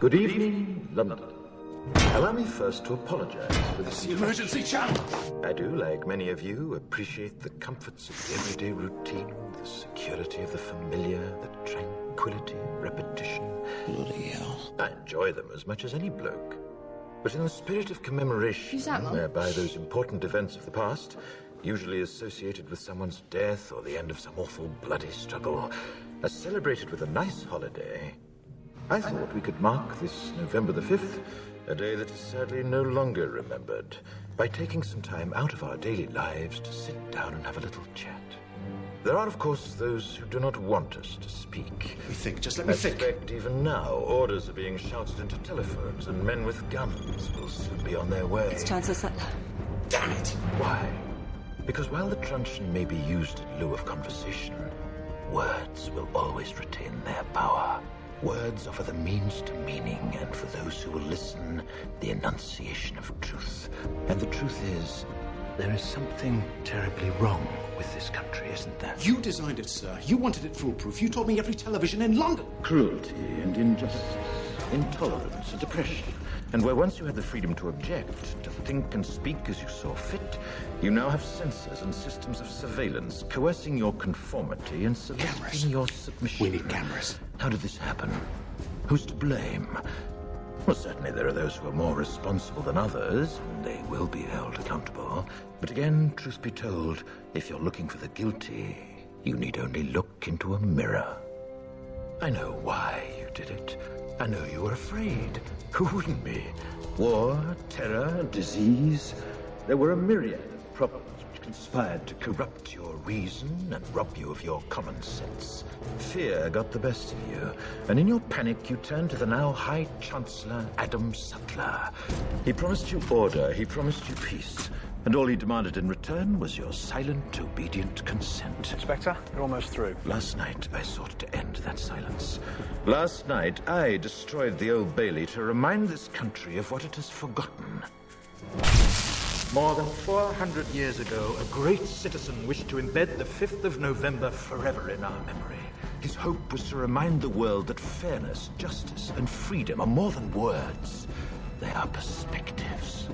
Good evening, London. Allow me first to apologize for this. The emergency channel! I do, like many of you, appreciate the comforts of the everyday routine, the security of the familiar, the tranquility of repetition. Bloody hell. I enjoy them as much as any bloke. But in the spirit of commemoration, whereby those important events of the past, usually associated with someone's death or the end of some awful bloody struggle, are celebrated with a nice holiday, I thought we could mark this November the 5th, a day that is sadly no longer remembered, by taking some time out of our daily lives to sit down and have a little chat. There are, of course, those who do not want us to speak. Let me think, just let me think. I suspect even now, orders are being shouted into telephones, and men with guns will soon be on their way. It's Chancellor Sutler. Damn it! Why? Because while the truncheon may be used in lieu of conversation, words will always retain their power. Words offer the means to meaning, and for those who will listen, the enunciation of truth. And the truth is, there is something terribly wrong with this country, isn't there? You designed it, sir. You wanted it foolproof. You told me every television in London. Cruelty and injustice, intolerance and oppression. And where once you had the freedom to object, to think and speak as you saw fit, you now have censors and systems of surveillance coercing your conformity and soliciting your submission. We need cameras. How did this happen? Who's to blame? Well, certainly there are those who are more responsible than others, and they will be held accountable. But again, truth be told, if you're looking for the guilty, you need only look into a mirror. I know why you did it. I know you were afraid. Who wouldn't be? War, terror, disease. There were a myriad of problems which conspired to corrupt your reason and rob you of your common sense. Fear got the best of you, and in your panic you turned to the now High Chancellor Adam Sutler. He promised you order, he promised you peace, and all he demanded in return was your silent, obedient consent. Inspector, you're almost through. Last night, I sought to end that silence. Last night, I destroyed the Old Bailey to remind this country of what it has forgotten. More than 400 years ago, a great citizen wished to embed the 5th of November forever in our memory. His hope was to remind the world that fairness, justice, and freedom are more than words. They are perspectives.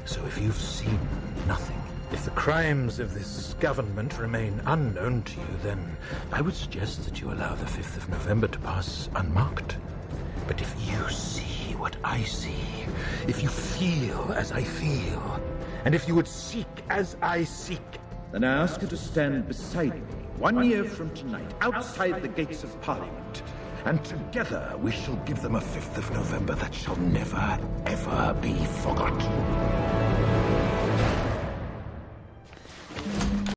So if you've seen nothing, if the crimes of this government remain unknown to you, then I would suggest that you allow the 5th of November to pass unmarked. But if you see what I see, if you feel as I feel, and if you would seek as I seek, then I ask you to stand beside me 1 year from tonight, outside the gates of Parliament, and together we shall give them a 5th of November that shall never, ever be forgotten.